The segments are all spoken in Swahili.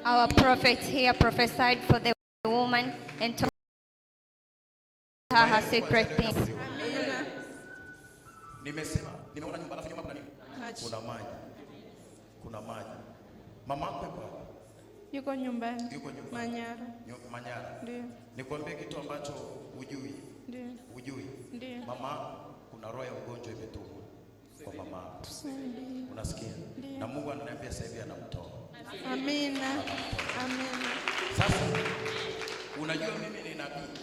Our prophet here prophesied for the woman and told her her secret things. Nimeona nyumba alafu nyuma kuna nini? Kuna maji. Mama yako yuko? Yuko nyumbani. Manyara. Manyara. Ndio. Nikwambie kitu ambacho hujui. Ndio. Hujui. Ndio. Mama, kuna roho ya ugonjwa imetumwa kwa mama. Unasikia? Na Mungu ananiambia sasa hivi anamtoa. Amina. Amina. Sasa unajua mimi ni nabii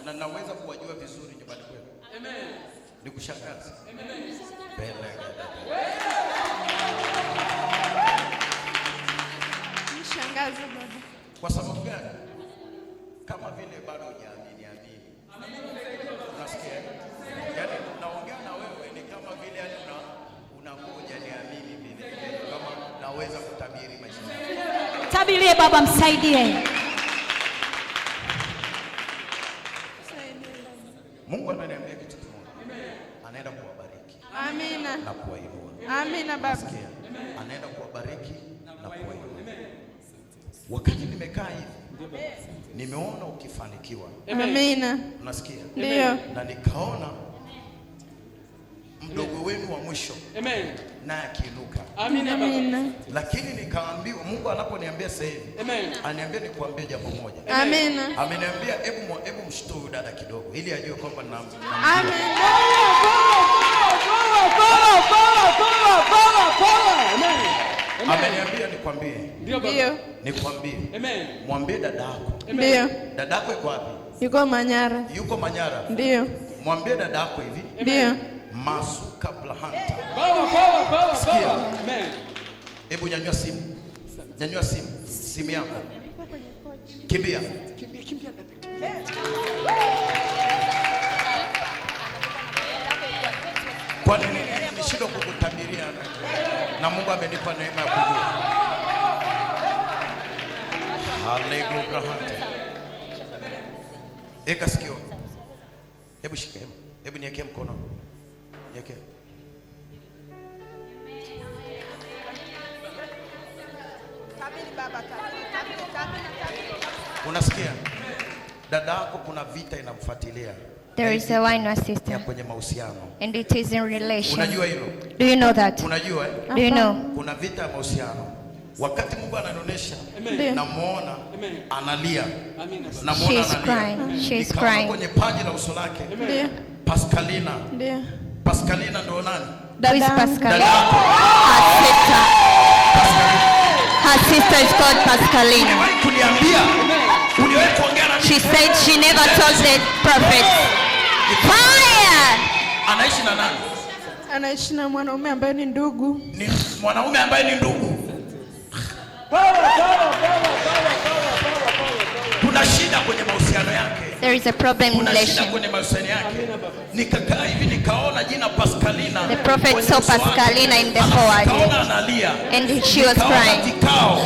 na naweza kuwajua vizuri nyumbani kwenu. Amen. Nikushangaza. Amen. Nishangaza baba. Kwa sababu gani? Kama vile bado hujaamini amini. Unasikia? Yaani naongea na wewe ni kama vile yani unangoja niamini vile kama naweza kutabiri maisha yako. Tabirie baba, msaidie. Mungu ananiambia kitu kimoja. Anaenda kuwabariki. Amina. Na kuwainua. Amina baba. Nasikia. Anaenda kuwabariki na kuwainua. Wakati nimekaa hivi nimeona ukifanikiwa. Amina. Unasikia? Ndio. Na nikaona mdogo wenu wa mwisho. Amen. Naye akiinuka. Amina. Amina. Lakini nikaambiwa Mungu anaponiambia sasa hivi, aniambia nikuambie jambo moja. Amina. Ameniambia hebu mshtue dada kidogo ili ajue kwamba na Amina. Ameniambia nikwambie. Ndio. Nikwambie. Amen. Mwambie dadako. Ndio. Dadako yuko wapi? Yuko Manyara. Yuko Manyara. Ndio. Mwambie dadako hivi. Ndio. Masuka Blahanta. Sikia. Amen. Hebu nyanyua simu. Nyanyua simu. Simu yako. Kimbia. Kwa nini nishindwe kukutabiria na Mungu amenipa neema ya kujua? Hallelujah. Eka sikio. Hebu shika. Hebu niwekee mkono. Niwekee. Unasikia? Dada yako kuna vita inamfuatilia. There is a wine system. Kwenye mahusiano. And it is in relation. Unajua hilo? Do you know that? Unajua Do you know? Kuna vita ya mahusiano. Wakati Mungu ananionyesha namuona analia. Namuona analia. She's crying. Kwenye paji la uso lake. Pascalina. Ndio. Pascalina ndo nani? Who is Pascalina? Her sister. Her sister is called Pascalina. She said she never told the prophet. Fire! Anaishi na nani? Anaishi na mwanaume ambaye ni ndugu. Ni mwanaume ambaye ni ndugu. Kuna shida kwenye mahusiano yake. There is a problem in relation. Kuna shida kwenye mahusiano yake. Nikakaa hivi nikaona jina Pascalina. The prophet saw Pascalina in the forward. And she was crying. Vikao.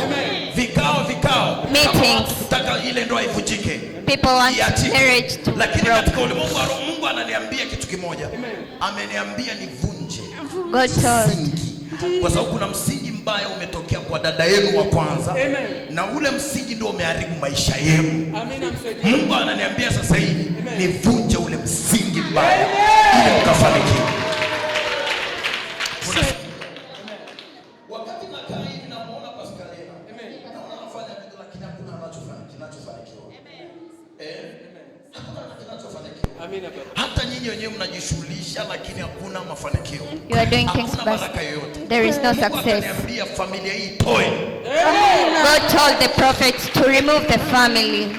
Meetings. Kutaka ile ndoa ivunjike. People want marriage to break. Lakini katika ulimwengu wa roho Mungu ananiambia kitu kimoja. Ameniambia nivunje. God told. Kwa sababu kuna msingi mbaya umetokea kwa dada yenu wa kwanza. Na ule msingi ndio umeharibu maisha yenu. Mungu ananiambia sasa hivi nivunje ule msingi mbaya ili mkafanikiwe. Wakati nakaa hivi namuona Pascalina. Naona anafanya kitu lakini hakuna kinachofanikiwa. Hakuna kinachofanikiwa. Amina baba. Hata nyinyi wenyewe mnajishughulisha lakini hakuna mafanikio. You are doing things but there is no success. Familia hii toe. God told the prophet to remove the family.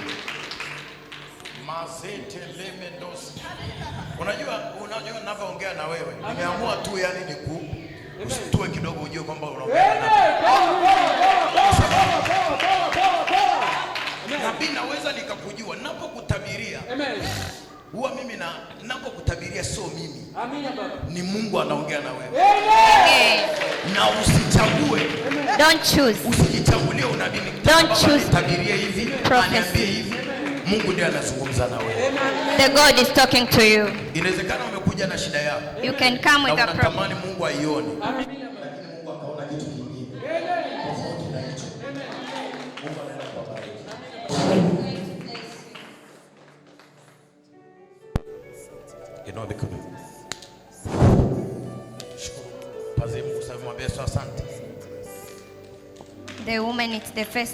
Unajua ninavyoongea na wewe. Nimeamua tu yani usitue kidogo ujue kwamba unaongea na nabii. Naweza nikakujua ninapokutabiria. Huwa mimi ninapokutabiria sio mimi. Amina baba. Ni Mungu anaongea na wewe. Na usichague. Don't choose. Usijichagulie unabii. Don't choose. Tabirie hivi, aniambie hivi. Mungu ndiye anazungumza na wewe. The God is talking to you. Inawezekana umekuja na shida yako. You can come with a problem. Unatamani Mungu aione. Amina. Mungu anaenda kubariki. Inua mikono. Shukuru. Pazi Mungu sasa mwambie asante. The woman, it's the first